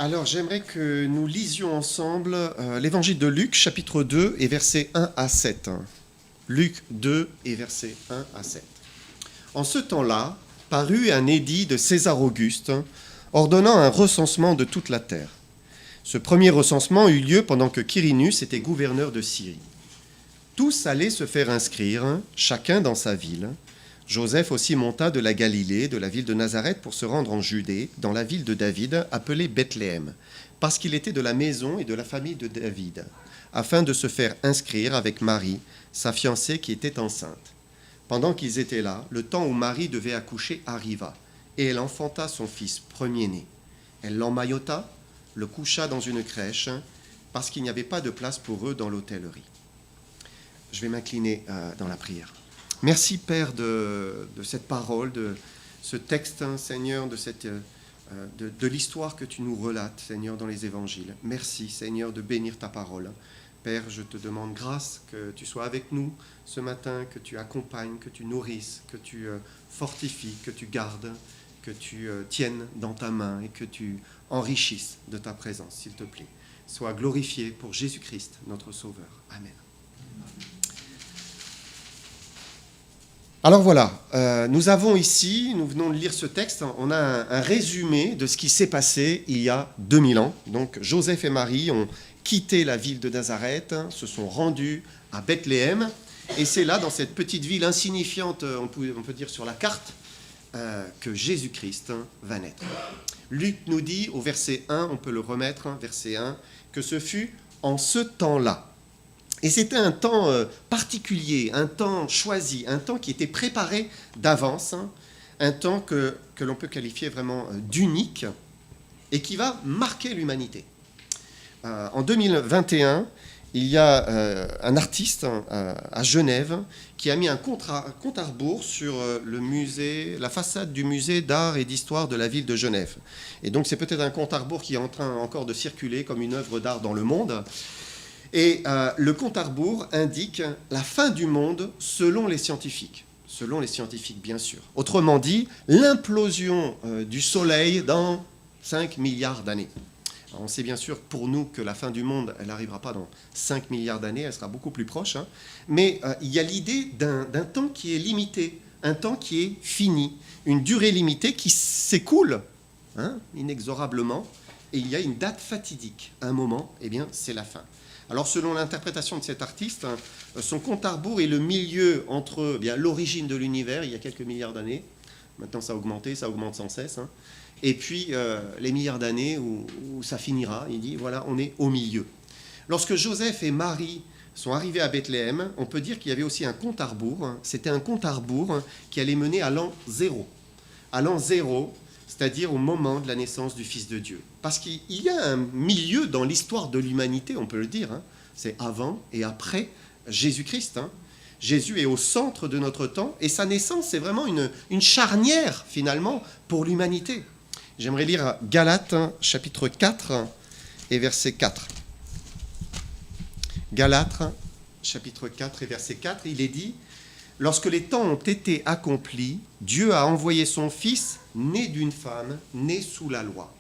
Alors, j'aimerais que nous lisions ensemble l'évangile de Luc, chapitre 2, et versets 1 à 7. Luc 2, et versets 1 à 7. En ce temps-là, parut un édit de César Auguste, ordonnant un recensement de toute la terre. Ce premier recensement eut lieu pendant que Quirinus était gouverneur de Syrie. Tous allaient se faire inscrire, chacun dans sa ville. Joseph aussi monta de la Galilée, de la ville de Nazareth, pour se rendre en Judée, dans la ville de David, appelée Bethléem, parce qu'il était de la maison et de la famille de David, afin de se faire inscrire avec Marie, sa fiancée qui était enceinte. Pendant qu'ils étaient là, le temps où Marie devait accoucher arriva, et elle enfanta son fils premier-né. Elle l'emmaillota, le coucha dans une crèche, parce qu'il n'y avait pas de place pour eux dans l'hôtellerie. Je vais m'incliner dans la prière. Merci, Père, de cette parole, de ce texte, hein, Seigneur, de l'histoire que tu nous relates, Seigneur, dans les évangiles. Merci, Seigneur, de bénir ta parole. Père, je te demande grâce que tu sois avec nous ce matin, que tu accompagnes, que tu nourrisses, que tu fortifies, que tu gardes, que tu tiennes dans ta main et que tu enrichisses de ta présence, s'il te plaît. Sois glorifié pour Jésus-Christ, notre Sauveur. Amen. Alors voilà, nous avons ici, nous venons de lire ce texte, on a un résumé de ce qui s'est passé il y a 2000 ans. Donc Joseph et Marie ont quitté la ville de Nazareth, se sont rendus à Bethléem, et c'est là, dans cette petite ville insignifiante, on peut dire sur la carte, que Jésus-Christ va naître. Luc nous dit au verset 1, on peut le remettre, verset 1, que ce fut en ce temps-là. Et c'était un temps particulier, un temps choisi, un temps qui était préparé d'avance, un temps que l'on peut qualifier vraiment d'unique et qui va marquer l'humanité. En 2021, il y a un artiste à Genève qui a mis un compte à rebours sur la façade du musée d'art et d'histoire de la ville de Genève. Et donc c'est peut-être un compte à rebours qui est en train encore de circuler comme une œuvre d'art dans le monde. Et le compte à rebours indique la fin du monde selon les scientifiques. Selon les scientifiques, bien sûr. Autrement dit, l'implosion du Soleil dans 5 milliards d'années. Alors on sait bien sûr pour nous que la fin du monde, elle n'arrivera pas dans 5 milliards d'années, elle sera beaucoup plus proche. Hein. Mais il y a l'idée d'un temps qui est limité, un temps qui est fini, une durée limitée qui s'écoule inexorablement. Et il y a une date fatidique. Un moment, eh bien, c'est la fin. Alors, selon l'interprétation de cet artiste, son compte à rebours est le milieu entre l'origine de l'univers, il y a quelques milliards d'années. Maintenant, ça a augmenté, ça augmente sans cesse. Et puis, les milliards d'années où ça finira. Il dit, voilà, on est au milieu. Lorsque Joseph et Marie sont arrivés à Bethléem, on peut dire qu'il y avait aussi un compte à rebours. C'était un compte à rebours qui allait mener à l'an 0. À l'an 0, c'est-à-dire au moment de la naissance du Fils de Dieu. Parce qu'il y a un milieu dans l'histoire de l'humanité, on peut le dire, c'est avant et après Jésus-Christ. Jésus est au centre de notre temps, et sa naissance, c'est vraiment une charnière, finalement, pour l'humanité. J'aimerais lire Galates, chapitre 4, et verset 4. Galates, chapitre 4, et verset 4, il est dit « Lorsque les temps ont été accomplis, Dieu a envoyé son Fils, né d'une femme, né sous la loi.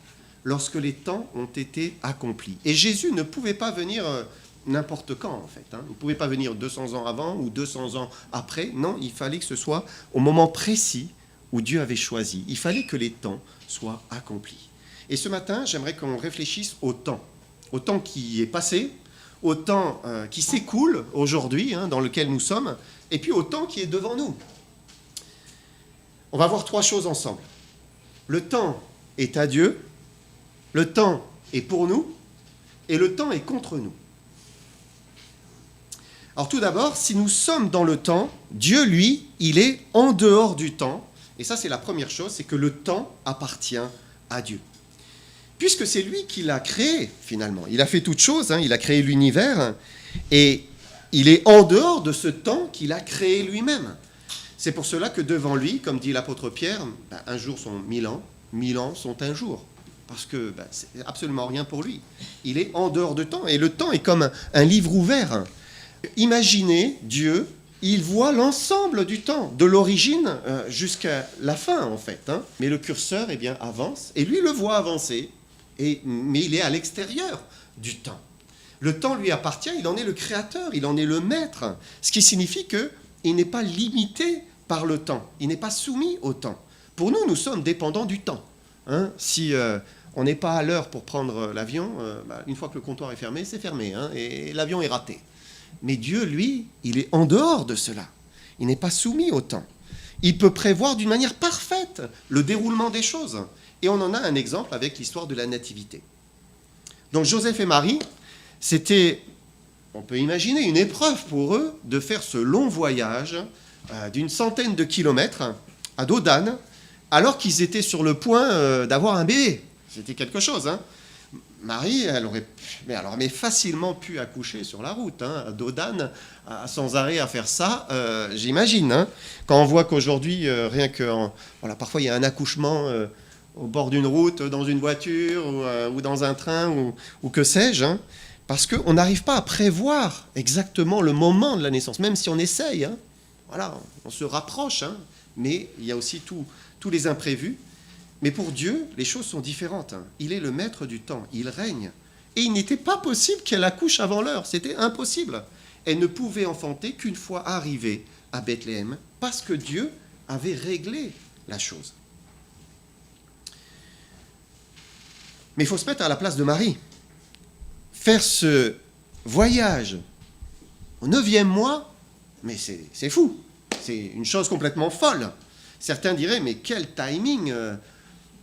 Lorsque les temps ont été accomplis. » Et Jésus ne pouvait pas venir n'importe quand, en fait. Il ne pouvait pas venir 200 ans avant ou 200 ans après. Non, il fallait que ce soit au moment précis où Dieu avait choisi. Il fallait que les temps soient accomplis. Et ce matin, j'aimerais qu'on réfléchisse au temps qui est passé, au temps qui s'écoule aujourd'hui, dans lequel nous sommes, et puis au temps qui est devant nous. On va voir 3 choses ensemble. Le temps est à Dieu, le temps est pour nous, et le temps est contre nous. Alors tout d'abord, si nous sommes dans le temps, Dieu, lui, il est en dehors du temps. Et ça, c'est la première chose, c'est que le temps appartient à Dieu. Puisque c'est lui qui l'a créé, finalement. Il a fait toutes choses, il a créé l'univers, et il est en dehors de ce temps qu'il a créé lui-même. C'est pour cela que devant lui, comme dit l'apôtre Pierre, un jour sont 1000 ans, 1000 ans sont un jour. Parce que c'est absolument rien pour lui. Il est en dehors de temps, et le temps est comme un livre ouvert. Imaginez Dieu, il voit l'ensemble du temps, de l'origine jusqu'à la fin, en fait. Mais le curseur avance, et lui le voit avancer. Mais il est à l'extérieur du temps. Le temps lui appartient, il en est le créateur, il en est le maître. Ce qui signifie qu'il n'est pas limité par le temps, il n'est pas soumis au temps. Pour nous, nous sommes dépendants du temps. Hein. Si on n'est pas à l'heure pour prendre l'avion, une fois que le comptoir est fermé, c'est fermé, hein, et l'avion est raté. Mais Dieu, lui, il est en dehors de cela. Il n'est pas soumis au temps. Il peut prévoir d'une manière parfaite le déroulement des choses. Et on en a un exemple avec l'histoire de la nativité. Donc Joseph et Marie, c'était, on peut imaginer, une épreuve pour eux de faire ce long voyage d'une centaine de kilomètres à dos d'âne, alors qu'ils étaient sur le point d'avoir un bébé. C'était quelque chose, hein. Marie, elle aurait facilement pu accoucher sur la route, hein, à dos d'âne, sans arrêt à faire ça, j'imagine. Hein. Quand on voit qu'aujourd'hui, rien que... Voilà, parfois, il y a un accouchement au bord d'une route, dans une voiture, ou dans un train, ou que sais-je, hein, parce qu'on n'arrive pas à prévoir exactement le moment de la naissance, même si on essaye. Hein. Voilà, on se rapproche, hein, mais il y a aussi tous les imprévus. Mais pour Dieu, les choses sont différentes. Il est le maître du temps, il règne. Et il n'était pas possible qu'elle accouche avant l'heure, c'était impossible. Elle ne pouvait enfanter qu'une fois arrivée à Bethléem, parce que Dieu avait réglé la chose. Mais il faut se mettre à la place de Marie. Faire ce voyage au 9e mois, mais c'est fou. C'est une chose complètement folle. Certains diraient, mais quel timing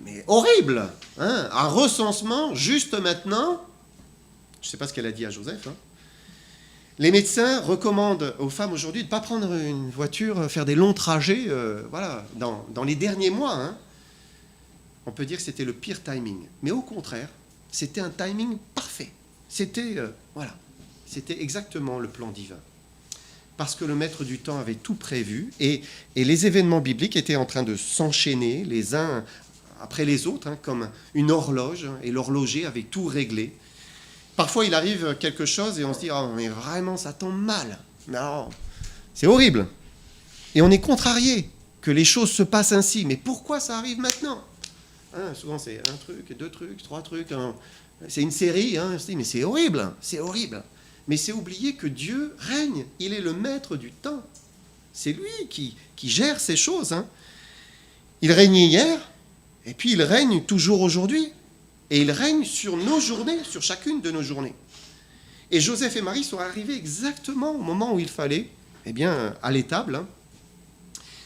mais horrible, hein, un recensement juste maintenant. Je ne sais pas ce qu'elle a dit à Joseph. Hein. Les médecins recommandent aux femmes aujourd'hui de ne pas prendre une voiture, faire des longs trajets, voilà, dans les derniers mois. Hein. On peut dire que c'était le pire timing. Mais au contraire, c'était un timing parfait. C'était exactement le plan divin. Parce que le maître du temps avait tout prévu et les événements bibliques étaient en train de s'enchaîner les uns après les autres, hein, comme une horloge, hein, et l'horloger avait tout réglé. Parfois, il arrive quelque chose et on se dit « Oh, mais vraiment, ça tombe mal. Non, c'est horrible. » Et on est contrarié que les choses se passent ainsi. Mais pourquoi ça arrive maintenant, hein, souvent, c'est un truc, 2 trucs, 3 trucs. Hein. C'est une série. Hein, on se dit « Mais c'est horrible, c'est horrible. » Mais c'est oublier que Dieu règne. Il est le maître du temps. C'est lui qui gère ces choses. Hein. Il régnait hier. Et puis il règne toujours aujourd'hui. Et il règne sur nos journées, sur chacune de nos journées. Et Joseph et Marie sont arrivés exactement au moment où il fallait, eh bien, à l'étable. Hein.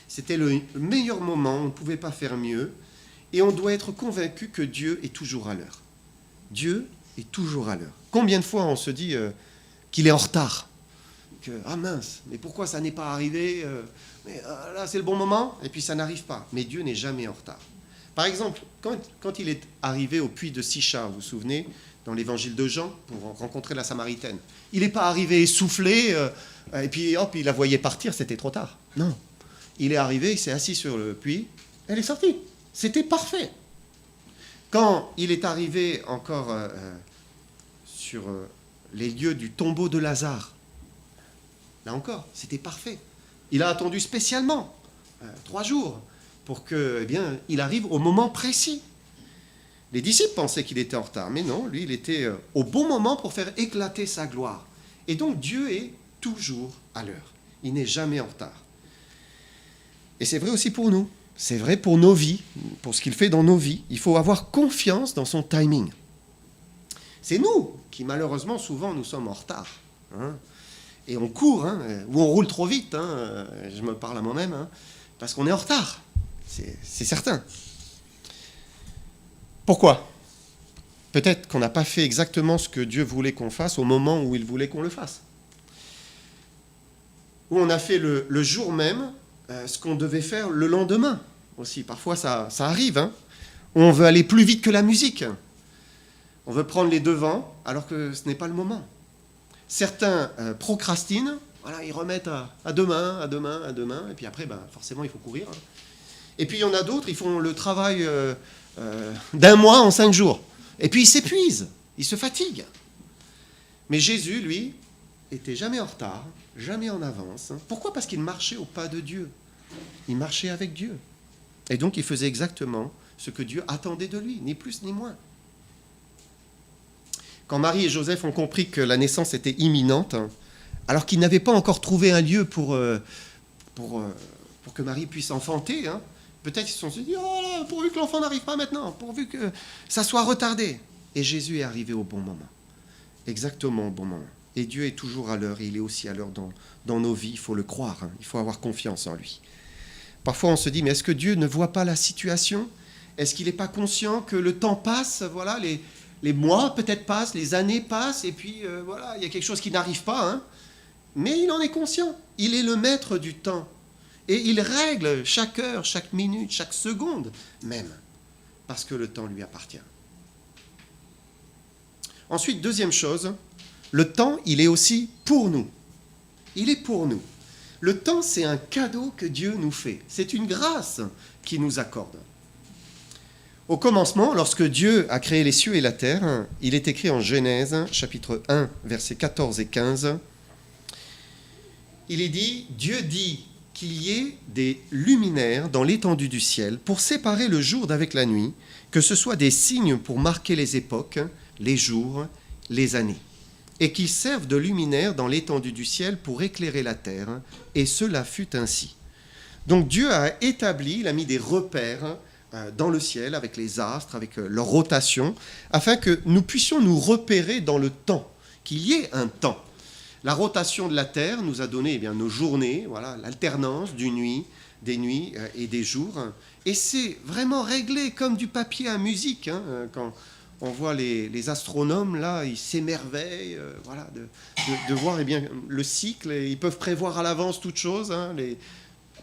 C'était le meilleur moment, on ne pouvait pas faire mieux. Et on doit être convaincu que Dieu est toujours à l'heure. Dieu est toujours à l'heure. Combien de fois on se dit qu'il est en retard ? Ah mince, mais pourquoi ça n'est pas arrivé là, c'est le bon moment, et puis ça n'arrive pas. Mais Dieu n'est jamais en retard. Par exemple, quand il est arrivé au puits de Sichar, vous vous souvenez, dans l'évangile de Jean, pour rencontrer la Samaritaine, il n'est pas arrivé essoufflé, et puis hop, il la voyait partir, c'était trop tard. Non. Il est arrivé, il s'est assis sur le puits, elle est sortie. C'était parfait. Quand il est arrivé encore sur les lieux du tombeau de Lazare, là encore, c'était parfait. Il a attendu spécialement 3 jours pour que, eh bien, il arrive au moment précis. Les disciples pensaient qu'il était en retard, mais non, lui, il était au bon moment pour faire éclater sa gloire. Et donc, Dieu est toujours à l'heure. Il n'est jamais en retard. Et c'est vrai aussi pour nous. C'est vrai pour nos vies, pour ce qu'il fait dans nos vies. Il faut avoir confiance dans son timing. C'est nous qui, malheureusement, souvent, nous sommes en retard. Hein. Et on court, hein, ou on roule trop vite. Hein, je me parle à moi-même, hein, parce qu'on est en retard. C'est certain. Pourquoi ? Peut-être qu'on n'a pas fait exactement ce que Dieu voulait qu'on fasse au moment où il voulait qu'on le fasse. Ou on a fait le jour même ce qu'on devait faire le lendemain aussi. Parfois, ça arrive. Hein. On veut aller plus vite que la musique. On veut prendre les devants alors que ce n'est pas le moment. Certains procrastinent. Voilà, ils remettent à demain, et puis après, forcément, il faut courir. Hein. Et puis il y en a d'autres, ils font le travail d'un mois en 5 jours. Et puis ils s'épuisent, ils se fatiguent. Mais Jésus, lui, était jamais en retard, jamais en avance. Pourquoi ? Parce qu'il marchait au pas de Dieu. Il marchait avec Dieu. Et donc il faisait exactement ce que Dieu attendait de lui, ni plus ni moins. Quand Marie et Joseph ont compris que la naissance était imminente, alors qu'ils n'avaient pas encore trouvé un lieu pour que Marie puisse enfanter, hein, peut-être ils se sont dit, oh là, pourvu que l'enfant n'arrive pas maintenant, pourvu que ça soit retardé. Et Jésus est arrivé au bon moment, exactement au bon moment. Et Dieu est toujours à l'heure, et il est aussi à l'heure dans nos vies, il faut le croire, hein, il faut avoir confiance en lui. Parfois on se dit, mais est-ce que Dieu ne voit pas la situation ? Est-ce qu'il n'est pas conscient que le temps passe, voilà, les mois peut-être passent, les années passent, et puis voilà, il y a quelque chose qui n'arrive pas, hein. Mais il en est conscient, il est le maître du temps. Et il règle chaque heure, chaque minute, chaque seconde même, parce que le temps lui appartient. Ensuite, deuxième chose, le temps, il est aussi pour nous. Il est pour nous. Le temps, c'est un cadeau que Dieu nous fait. C'est une grâce qu'il nous accorde. Au commencement, lorsque Dieu a créé les cieux et la terre, il est écrit en Genèse, chapitre 1, versets 14 et 15, il est dit, Dieu dit qu'il y ait des luminaires dans l'étendue du ciel pour séparer le jour d'avec la nuit, que ce soit des signes pour marquer les époques, les jours, les années, et qu'ils servent de luminaires dans l'étendue du ciel pour éclairer la terre, et cela fut ainsi. Donc Dieu a établi, il a mis des repères dans le ciel avec les astres, avec leur rotation, afin que nous puissions nous repérer dans le temps, qu'il y ait un temps. La rotation de la Terre nous a donné nos journées, voilà, l'alternance des nuits et des jours. Et c'est vraiment réglé comme du papier à musique. Hein, quand on voit les astronomes, là, ils s'émerveillent voilà, de voir le cycle. Et ils peuvent prévoir à l'avance toute chose, hein,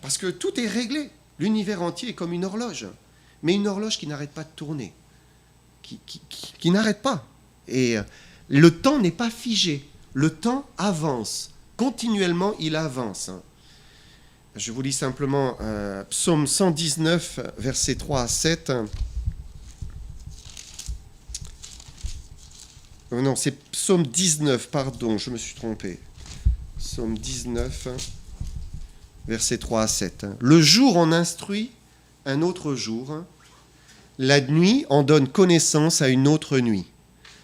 parce que tout est réglé. L'univers entier est comme une horloge. Mais une horloge qui n'arrête pas de tourner, qui n'arrête pas. Et le temps n'est pas figé. Le temps avance. Continuellement, il avance. Je vous lis simplement Psaume 119, versets 3 à 7. Non, c'est Psaume 19, pardon, je me suis trompé. Psaume 19, versets 3 à 7. Le jour en instruit un autre jour. La nuit en donne connaissance à une autre nuit.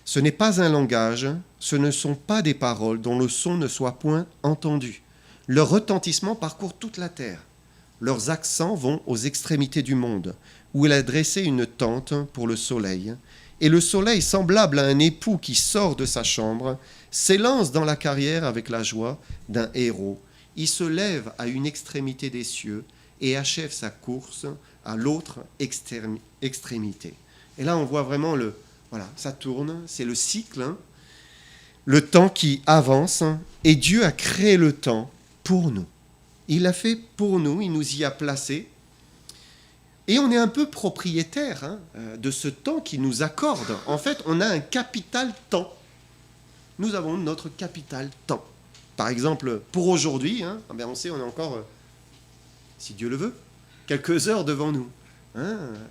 Ce n'est pas un langage, ce ne sont pas des paroles dont le son ne soit point entendu. Leur retentissement parcourt toute la terre. Leurs accents vont aux extrémités du monde, où il a dressé une tente pour le soleil. Et le soleil, semblable à un époux qui sort de sa chambre, s'élance dans la carrière avec la joie d'un héros. Il se lève à une extrémité des cieux et achève sa course à l'autre extrémité. Et là, on voit vraiment voilà, ça tourne, c'est le cycle, hein, le temps qui avance, et Dieu a créé le temps pour nous. Il l'a fait pour nous, il nous y a placés, et on est un peu propriétaire de ce temps qu'il nous accorde. En fait, on a un capital temps. Nous avons notre capital temps. Par exemple, pour aujourd'hui, on sait, on a encore, si Dieu le veut, quelques heures devant nous.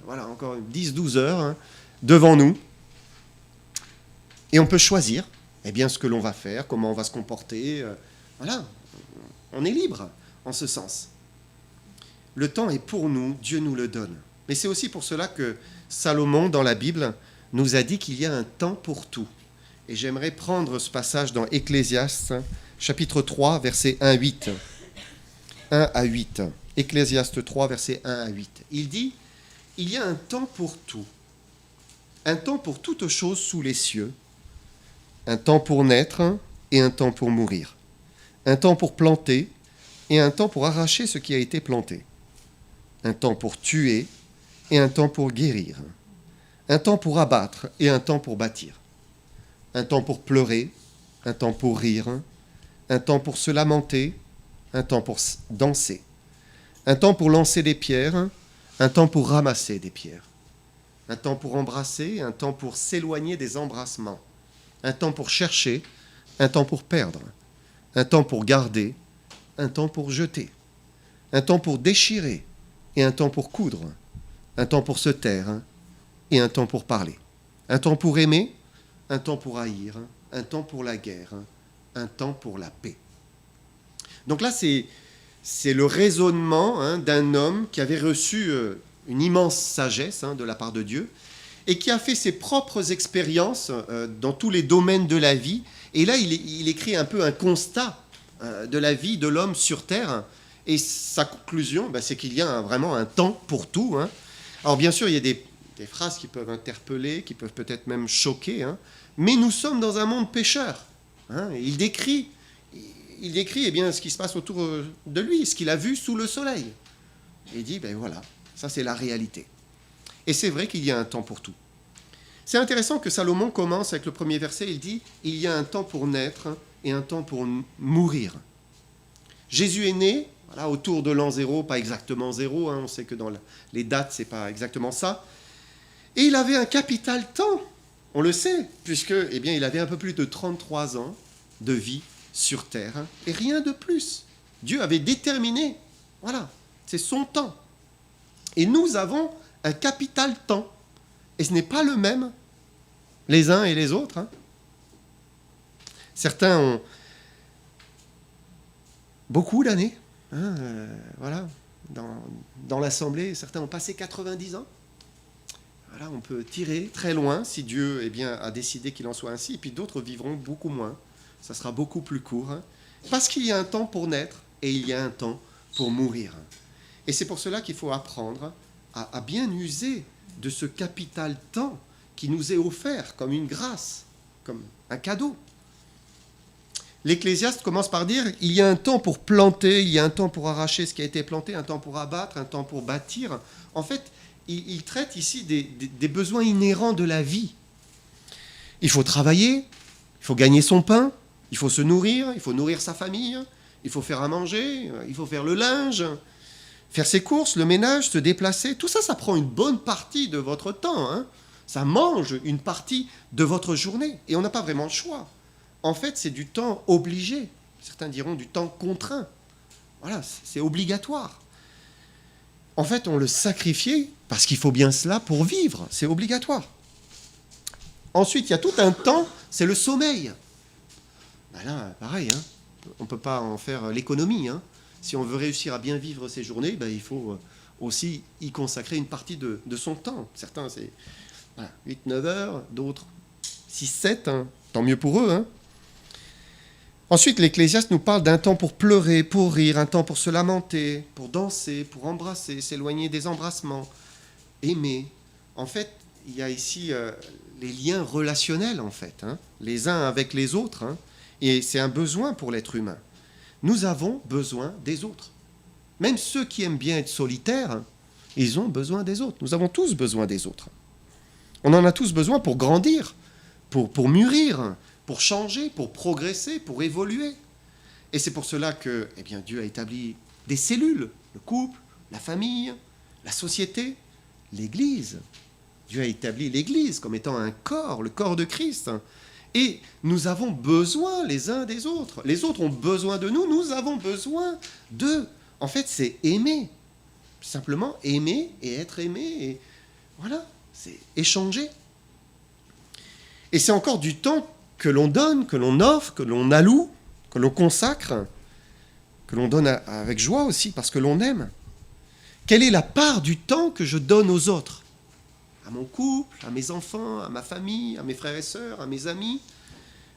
Voilà, encore 10-12 heures devant nous. Et on peut choisir ce que l'on va faire, comment on va se comporter. Voilà, on est libre en ce sens. Le temps est pour nous, Dieu nous le donne. Mais c'est aussi pour cela que Salomon, dans la Bible, nous a dit qu'il y a un temps pour tout. Et j'aimerais prendre ce passage dans Ecclésiaste, chapitre 3, versets 1 à 8. Ecclésiaste 3, versets 1 à 8. Il dit, il y a un temps pour tout. Un temps pour toute chose sous les cieux. Un temps pour naître et un temps pour mourir. Un temps pour planter et un temps pour arracher ce qui a été planté. Un temps pour tuer et un temps pour guérir. Un temps pour abattre et un temps pour bâtir. Un temps pour pleurer, un temps pour rire. Un temps pour se lamenter, un temps pour danser. Un temps pour lancer des pierres, un temps pour ramasser des pierres. Un temps pour embrasser, un temps pour s'éloigner des embrassements. Un temps pour chercher, un temps pour perdre. Un temps pour garder, un temps pour jeter. Un temps pour déchirer et un temps pour coudre. Un temps pour se taire et un temps pour parler. Un temps pour aimer, un temps pour haïr. Un temps pour la guerre, un temps pour la paix. Donc là, c'est le raisonnement d'un homme qui avait reçu une immense sagesse de la part de Dieu et qui a fait ses propres expériences dans tous les domaines de la vie. Et là, il écrit un peu un constat de la vie de l'homme sur Terre. Et sa conclusion, c'est qu'il y a vraiment un temps pour tout. Hein. Alors bien sûr, il y a des phrases qui peuvent interpeller, qui peuvent peut-être même choquer, hein. Mais nous sommes dans un monde pécheur. Hein. Il décrit eh bien, ce qui se passe autour de lui, ce qu'il a vu sous le soleil. Et il dit, voilà, ça c'est la réalité. Et c'est vrai qu'il y a un temps pour tout. C'est intéressant que Salomon commence avec le premier verset, il dit, il y a un temps pour naître et un temps pour mourir. Jésus est né, voilà, autour de l'an 0, pas exactement 0, hein, on sait que dans les dates, c'est pas exactement ça. Et il avait un capital temps, on le sait, puisque il avait un peu plus de 33 ans de vie sur terre, hein, et rien de plus. Dieu avait déterminé, voilà, c'est son temps. Et nous avons un capital temps, et ce n'est pas le même les uns et les autres. Hein. Certains ont beaucoup d'années, hein, voilà, dans l'Assemblée, certains ont passé 90 ans. Voilà, on peut tirer très loin si Dieu a décidé qu'il en soit ainsi, et puis d'autres vivront beaucoup moins. Ça sera beaucoup plus court, hein, parce qu'il y a un temps pour naître et il y a un temps pour mourir. Et c'est pour cela qu'il faut apprendre à bien user de ce capital temps qui nous est offert comme une grâce, comme un cadeau. L'Ecclésiaste commence par dire il y a un temps pour planter, il y a un temps pour arracher ce qui a été planté, un temps pour abattre, un temps pour bâtir. En fait, il traite ici des besoins inhérents de la vie. Il faut travailler, il faut gagner son pain, il faut se nourrir, il faut nourrir sa famille, il faut faire à manger, il faut faire le linge, faire ses courses, le ménage, se déplacer. Tout ça, ça prend une bonne partie de votre temps. Hein. Ça mange une partie de votre journée. Et on n'a pas vraiment le choix. En fait, c'est du temps obligé. Certains diront du temps contraint. Voilà, c'est obligatoire. En fait, on le sacrifiait parce qu'il faut bien cela pour vivre. C'est obligatoire. Ensuite, il y a tout un temps, c'est le sommeil. Là, pareil, hein, on ne peut pas en faire l'économie. Hein. Si on veut réussir à bien vivre ses journées, il faut aussi y consacrer une partie de son temps. Certains, c'est 8-9 heures, d'autres 6-7, hein, tant mieux pour eux. Hein. Ensuite, l'Ecclésiaste nous parle d'un temps pour pleurer, pour rire, un temps pour se lamenter, pour danser, pour embrasser, s'éloigner des embrassements, aimer. En fait, il y a ici les liens relationnels, en fait, hein, les uns avec les autres, hein, et c'est un besoin pour l'être humain. Nous avons besoin des autres. Même ceux qui aiment bien être solitaires, ils ont besoin des autres. Nous avons tous besoin des autres. On en a tous besoin pour grandir, pour mûrir, pour changer, pour progresser, pour évoluer. Et c'est pour cela que Dieu a établi des cellules, le couple, la famille, la société, l'Église. Dieu a établi l'Église comme étant un corps, le corps de Christ. Et nous avons besoin les uns des autres. Les autres ont besoin de nous, nous avons besoin d'eux. En fait, c'est aimer. Simplement aimer et être aimé. Et voilà, c'est échanger. Et c'est encore du temps que l'on donne, que l'on offre, que l'on alloue, que l'on consacre, que l'on donne avec joie aussi, parce que l'on aime. Quelle est la part du temps que je donne aux autres ? À mon couple, à mes enfants, à ma famille, à mes frères et sœurs, à mes amis,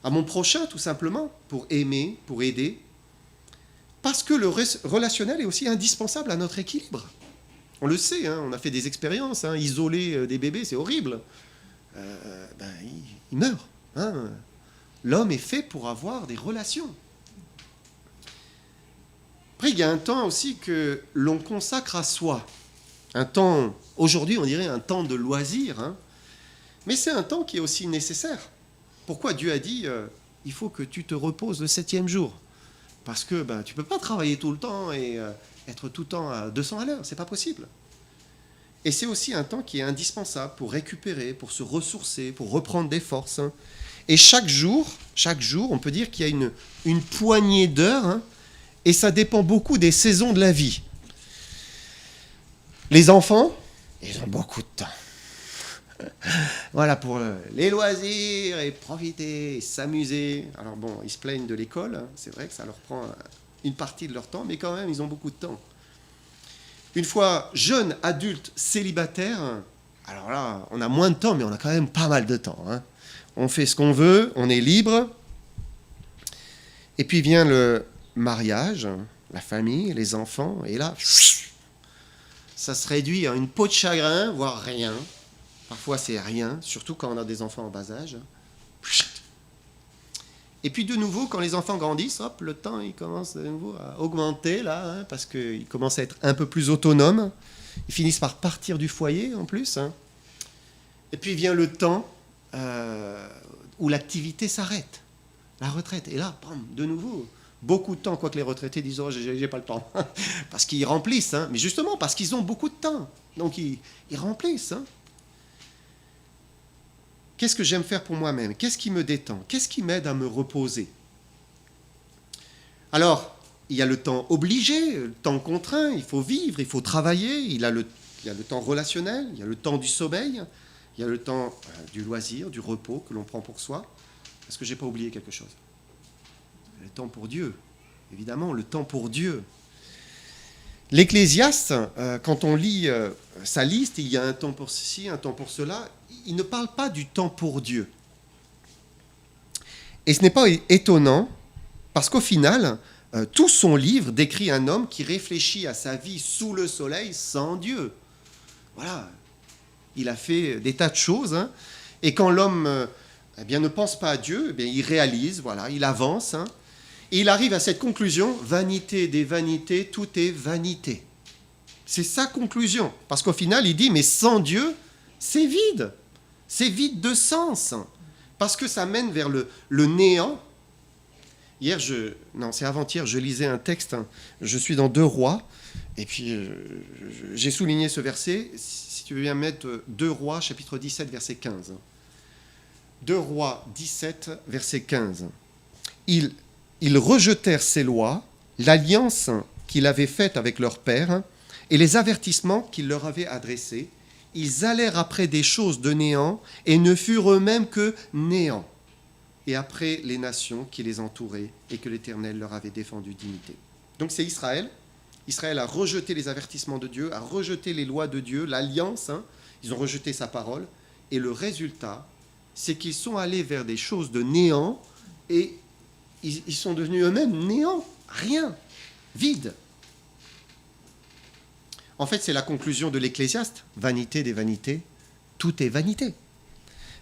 à mon prochain tout simplement, pour aimer, pour aider. Parce que le relationnel est aussi indispensable à notre équilibre. On le sait, hein, on a fait des expériences, hein, isoler des bébés, c'est horrible. Ils meurent. Hein. L'homme est fait pour avoir des relations. Après, il y a un temps aussi que l'on consacre à soi. Un temps, aujourd'hui, on dirait un temps de loisir. Hein. Mais c'est un temps qui est aussi nécessaire. Pourquoi Dieu a dit il faut que tu te reposes le 7e jour ? Parce que tu ne peux pas travailler tout le temps et être tout le temps à 200 à l'heure. Ce n'est pas possible. Et c'est aussi un temps qui est indispensable pour récupérer, pour se ressourcer, pour reprendre des forces. Hein. Et chaque jour, on peut dire qu'il y a une poignée d'heures, hein, et ça dépend beaucoup des saisons de la vie. Les enfants, ils ont beaucoup de temps. Voilà, pour les loisirs, et profiter, et s'amuser. Alors bon, ils se plaignent de l'école, hein, c'est vrai que ça leur prend une partie de leur temps, mais quand même, ils ont beaucoup de temps. Une fois jeune adulte célibataire, Alors là, on a moins de temps, mais on a quand même pas mal de temps. Hein. On fait ce qu'on veut, on est libre. Et puis vient le mariage, la famille, les enfants, et là, ça se réduit à une peau de chagrin, voire rien. Parfois c'est rien, surtout quand on a des enfants en bas âge. Et puis de nouveau, quand les enfants grandissent, hop, le temps il commence de nouveau à augmenter, là, hein, parce qu'ils commencent à être un peu plus autonomes. Ils finissent par partir du foyer en plus. Hein. Et puis vient le temps où l'activité s'arrête, la retraite. Et là, bam, de nouveau, beaucoup de temps, quoique les retraités disent « Oh, j'ai pas le temps », parce qu'ils remplissent, hein. Mais justement parce qu'ils ont beaucoup de temps. Donc ils remplissent. Hein. Qu'est-ce que j'aime faire pour moi-même? Qu'est-ce qui me détend? Qu'est-ce qui m'aide à me reposer? Alors, il y a le temps obligé, le temps contraint, il faut vivre, il faut travailler, il y a le temps relationnel, il y a le temps du sommeil, il y a le temps du loisir, du repos que l'on prend pour soi. Est-ce que je n'ai pas oublié quelque chose? Le temps pour Dieu, évidemment, le temps pour Dieu. L'Ecclésiaste, quand on lit sa liste, il y a un temps pour ceci, un temps pour cela, il ne parle pas du temps pour Dieu. Et ce n'est pas étonnant, parce qu'au final, tout son livre décrit un homme qui réfléchit à sa vie sous le soleil sans Dieu. Voilà, il a fait des tas de choses, hein, et quand l'homme ne pense pas à Dieu, il réalise, voilà, il avance, hein, et il arrive à cette conclusion, vanité des vanités, tout est vanité. C'est sa conclusion, parce qu'au final, il dit, mais sans Dieu, c'est vide de sens, parce que ça mène vers le néant. C'est avant-hier, je lisais un texte, hein, je suis dans 2 Rois, et puis j'ai souligné ce verset, si tu veux bien mettre 2 Rois, chapitre 17, verset 15. 2 Rois 17, verset 15. Ils rejetèrent ses lois, l'alliance qu'il avait faite avec leur père, et les avertissements qu'il leur avait adressés. Ils allèrent après des choses de néant, et ne furent eux-mêmes que néant. Et après les nations qui les entouraient et que l'Éternel leur avait défendu dignité. Donc c'est Israël. Israël a rejeté les avertissements de Dieu, a rejeté les lois de Dieu, l'alliance, hein. Ils ont rejeté sa parole. Et le résultat, c'est qu'ils sont allés vers des choses de néant et ils sont devenus eux-mêmes néant, rien, vide. En fait, c'est la conclusion de l'Ecclésiaste. Vanité des vanités, tout est vanité.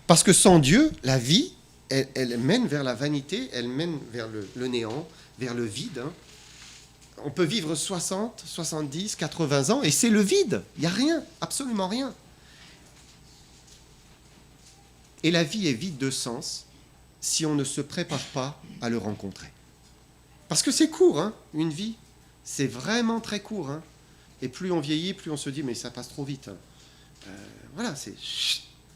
Parce que sans Dieu, la vie, elle mène vers la vanité, elle mène vers le néant, vers le vide. Hein. On peut vivre 60, 70, 80 ans et c'est le vide. Il n'y a rien, absolument rien. Et la vie est vide de sens si on ne se prépare pas à le rencontrer. Parce que c'est court, hein, une vie. C'est vraiment très court. Hein. Et plus on vieillit, plus on se dit, mais ça passe trop vite. Voilà,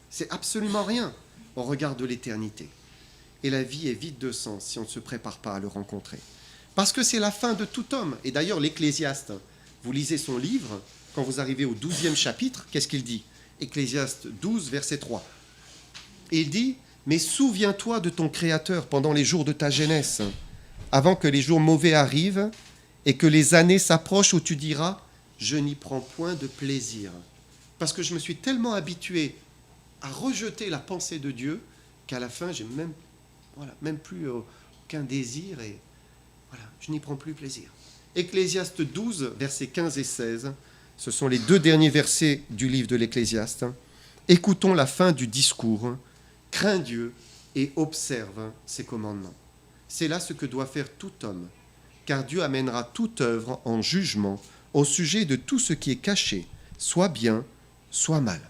c'est absolument rien au regard de l'éternité. Et la vie est vide de sens si on ne se prépare pas à le rencontrer. Parce que c'est la fin de tout homme. Et d'ailleurs, l'Ecclésiaste, vous lisez son livre, quand vous arrivez au 12e chapitre, qu'est-ce qu'il dit? Ecclésiaste 12, verset 3. Et il dit, « Mais souviens-toi de ton Créateur pendant les jours de ta jeunesse, avant que les jours mauvais arrivent et que les années s'approchent où tu diras, je n'y prends point de plaisir. » Parce que je me suis tellement habitué à rejeter la pensée de Dieu qu'à la fin, j'ai même plus aucun désir et voilà, je n'y prends plus plaisir. Ecclésiaste 12, versets 15 et 16, ce sont les 2 derniers versets du livre de l'Ecclésiaste. Écoutons la fin du discours. Crains Dieu et observe ses commandements. C'est là ce que doit faire tout homme, car Dieu amènera toute œuvre en jugement au sujet de tout ce qui est caché, soit bien, soit mal.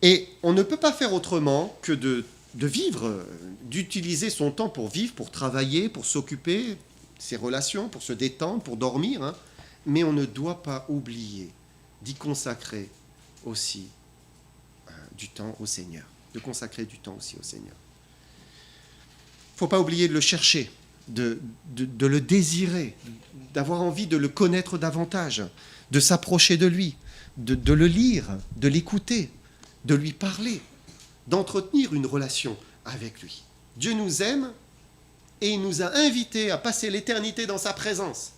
Et on ne peut pas faire autrement que de vivre, d'utiliser son temps pour vivre, pour travailler, pour s'occuper, ses relations, pour se détendre, pour dormir, hein. Mais on ne doit pas oublier d'y consacrer aussi du temps au Seigneur, de consacrer du temps aussi au Seigneur. Il ne faut pas oublier de le chercher, de le désirer, d'avoir envie de le connaître davantage, de s'approcher de lui, de le lire, de l'écouter, de lui parler, d'entretenir une relation avec lui. Dieu nous aime et il nous a invités à passer l'éternité dans sa présence.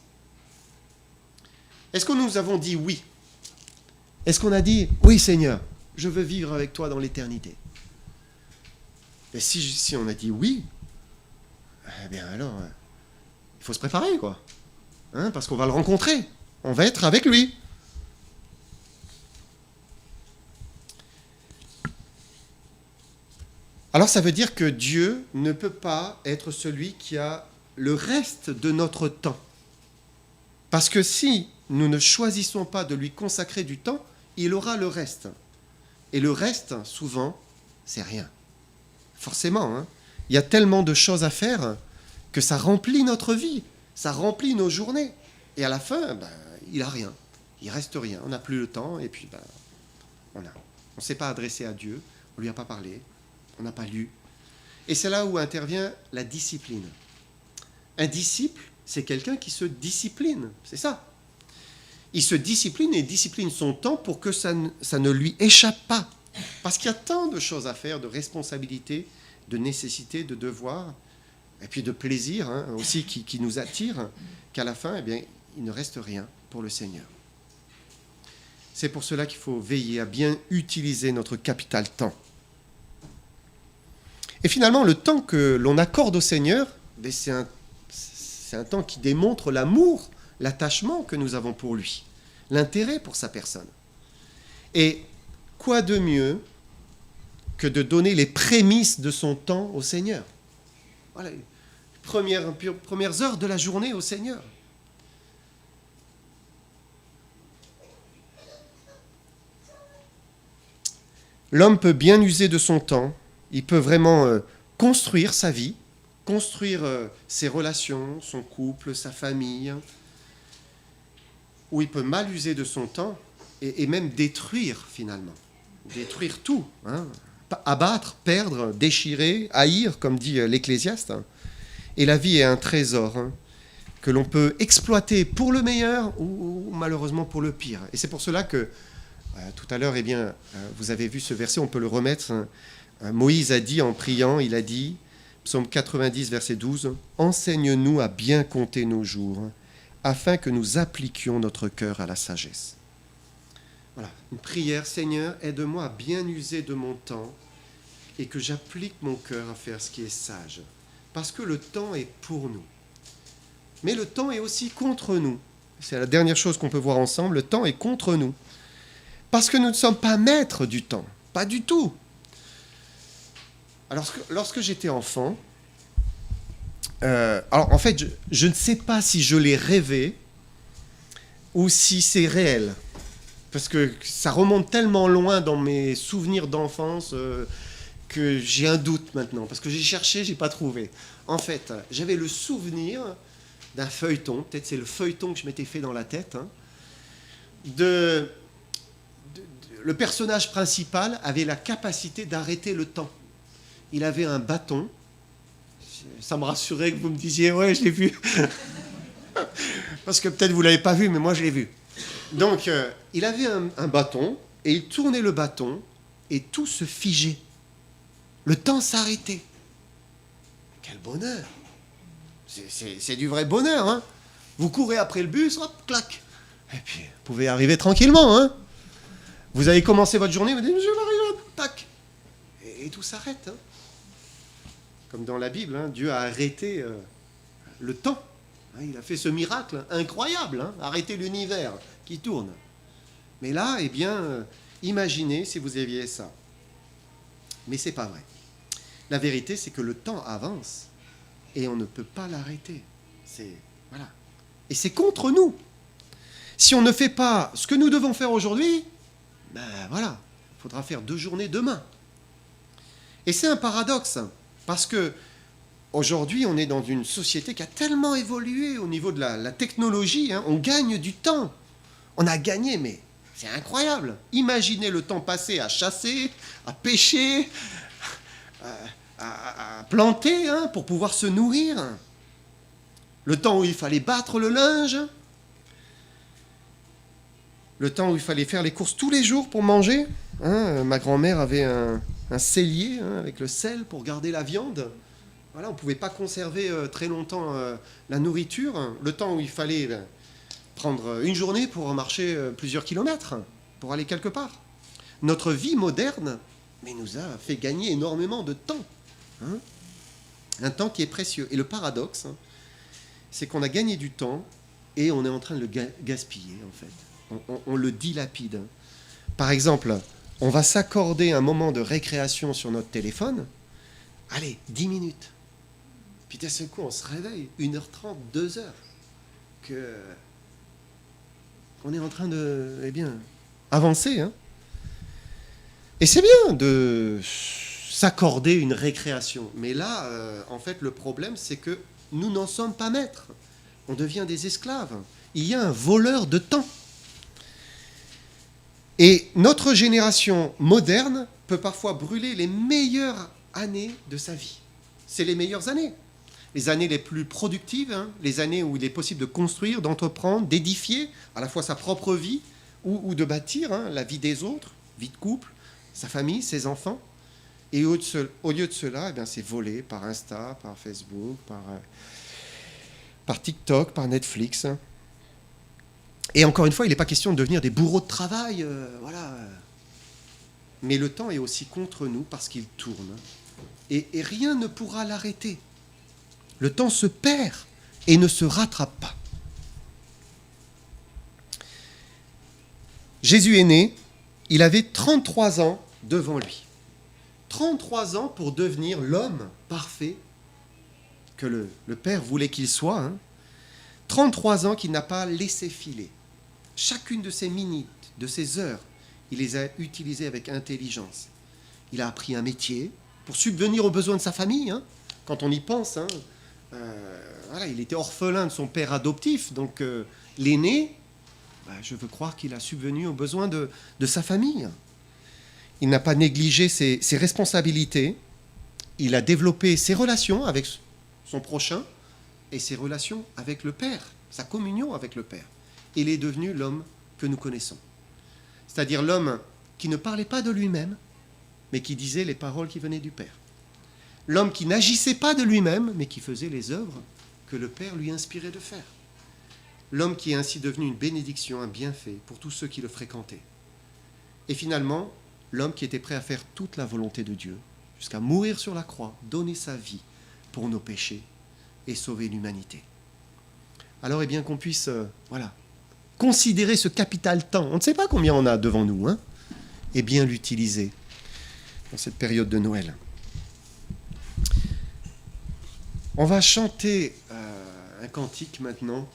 Est-ce que nous avons dit oui? Est-ce qu'on a dit, oui Seigneur, je veux vivre avec toi dans l'éternité? Et si on a dit oui, eh bien alors, il faut se préparer, quoi. Hein, parce qu'on va le rencontrer, on va être avec lui. Alors ça veut dire que Dieu ne peut pas être celui qui a le reste de notre temps. Parce que si nous ne choisissons pas de lui consacrer du temps, il aura le reste. Et le reste, souvent, c'est rien. Forcément, hein. Il y a tellement de choses à faire que ça remplit notre vie, ça remplit nos journées. Et à la fin, il n'a rien, il reste rien. On n'a plus le temps et puis on ne s'est pas adressé à Dieu, on ne lui a pas parlé, on n'a pas lu. Et c'est là où intervient la discipline. Un disciple, c'est quelqu'un qui se discipline, c'est ça. Il se discipline et discipline son temps pour que ça ne lui échappe pas. Parce qu'il y a tant de choses à faire, de responsabilités, de nécessités, de devoirs, et puis de plaisirs aussi qui nous attirent, qu'à la fin, eh bien, il ne reste rien pour le Seigneur. C'est pour cela qu'il faut veiller à bien utiliser notre capital temps. Et finalement, le temps que l'on accorde au Seigneur, c'est un temps qui démontre l'amour, l'attachement que nous avons pour lui, l'intérêt pour sa personne. Et quoi de mieux que de donner les prémices de son temps au Seigneur? Voilà, les premières heures de la journée au Seigneur. L'homme peut bien user de son temps, il peut vraiment construire sa vie, construire ses relations, son couple, sa famille, ou il peut mal user de son temps et même détruire finalement, détruire tout, hein, abattre, perdre, déchirer, haïr, comme dit l'Ecclésiaste. Et la vie est un trésor que l'on peut exploiter pour le meilleur ou malheureusement pour le pire. Et c'est pour cela que tout à l'heure, vous avez vu ce verset, on peut le remettre. Moïse a dit en priant, il a dit, psaume 90, verset 12, « Enseigne-nous à bien compter nos jours, afin que nous appliquions notre cœur à la sagesse. » Voilà, une prière, Seigneur, aide-moi à bien user de mon temps et que j'applique mon cœur à faire ce qui est sage. Parce que le temps est pour nous. Mais le temps est aussi contre nous. C'est la dernière chose qu'on peut voir ensemble, le temps est contre nous. Parce que nous ne sommes pas maîtres du temps, pas du tout. Alors, lorsque j'étais enfant, en fait, je ne sais pas si je l'ai rêvé ou si c'est réel. Parce que ça remonte tellement loin dans mes souvenirs d'enfance que j'ai un doute maintenant. Parce que j'ai cherché, je n'ai pas trouvé. En fait, j'avais le souvenir d'un feuilleton, peut-être c'est le feuilleton que je m'étais fait dans la tête, le personnage principal avait la capacité d'arrêter le temps. Il avait un bâton. Ça me rassurait que vous me disiez « Ouais, je l'ai vu ». Parce que peut-être vous ne l'avez pas vu, mais moi je l'ai vu. Donc, il avait un bâton, et il tournait le bâton, et tout se figeait. Le temps s'arrêtait. Quel bonheur! C'est du vrai bonheur, hein. Vous courez après le bus, hop, clac. Et puis, vous pouvez arriver tranquillement, hein. Vous avez commencé votre journée, vous dites, je vais arriver, tac. Et tout s'arrête, hein. Comme dans la Bible, hein, Dieu a arrêté le temps. Il a fait ce miracle incroyable, hein, arrêter l'univers qui tourne. Mais là, eh bien, imaginez si vous aviez ça. Mais c'est pas vrai. La vérité, c'est que le temps avance et on ne peut pas l'arrêter. Voilà. Et c'est contre nous. Si on ne fait pas ce que nous devons faire aujourd'hui, ben voilà, il faudra faire 2 journées demain. Et c'est un paradoxe, parce que aujourd'hui, on est dans une société qui a tellement évolué au niveau de la technologie, hein, on gagne du temps. On a gagné, mais c'est incroyable. Imaginez le temps passé à chasser, à pêcher, à planter, hein, pour pouvoir se nourrir. Le temps où il fallait battre le linge. Le temps où il fallait faire les courses tous les jours pour manger. Hein, ma grand-mère avait un cellier, hein, avec le sel pour garder la viande. Voilà, on ne pouvait pas conserver très longtemps la nourriture. Le temps où il fallait prendre une journée pour marcher plusieurs kilomètres pour aller quelque part. Notre vie moderne, mais nous a fait gagner énormément de temps. Hein, un temps qui est précieux. Et le paradoxe, hein, c'est qu'on a gagné du temps et on est en train de le gaspiller, en fait. On le dilapide. Par exemple, on va s'accorder un moment de récréation sur notre téléphone. Allez, 10 minutes. Puis d'un seul coup, on se réveille. 1h30, 2h. On est en train de, avancer. Hein. Et c'est bien de s'accorder une récréation. Mais là, en fait, le problème, c'est que nous n'en sommes pas maîtres. On devient des esclaves. Il y a un voleur de temps. Et notre génération moderne peut parfois brûler les meilleures années de sa vie. C'est les meilleures années. Les années les plus productives, hein, les années où il est possible de construire, d'entreprendre, d'édifier à la fois sa propre vie ou de bâtir hein, la vie des autres, vie de couple, sa famille, ses enfants. Et au lieu de cela, c'est volé par Insta, par Facebook, par TikTok, par Netflix. Et encore une fois, il n'est pas question de devenir des bourreaux de travail. Voilà. Mais le temps est aussi contre nous parce qu'il tourne. Et rien ne pourra l'arrêter. Le temps se perd et ne se rattrape pas. Jésus est né, il avait 33 ans devant lui. 33 ans pour devenir l'homme parfait que le Père voulait qu'il soit. Hein. 33 ans qu'il n'a pas laissé filer. Chacune de ces minutes, de ces heures, il les a utilisées avec intelligence. Il a appris un métier pour subvenir aux besoins de sa famille. Hein. Quand on y pense, hein, voilà, il était orphelin de son père adoptif, donc l'aîné, je veux croire qu'il a subvenu aux besoins de sa famille. Il n'a pas négligé ses responsabilités, il a développé ses relations avec son prochain et ses relations avec le Père, sa communion avec le Père. Il est devenu l'homme que nous connaissons. C'est-à-dire l'homme qui ne parlait pas de lui-même, mais qui disait les paroles qui venaient du Père. L'homme qui n'agissait pas de lui-même, mais qui faisait les œuvres que le Père lui inspirait de faire. L'homme qui est ainsi devenu une bénédiction, un bienfait pour tous ceux qui le fréquentaient. Et finalement, l'homme qui était prêt à faire toute la volonté de Dieu, jusqu'à mourir sur la croix, donner sa vie pour nos péchés et sauver l'humanité. Alors, qu'on puisse, considérer ce capital temps, on ne sait pas combien on a devant nous, hein, et bien l'utiliser dans cette période de Noël. On va chanter un cantique maintenant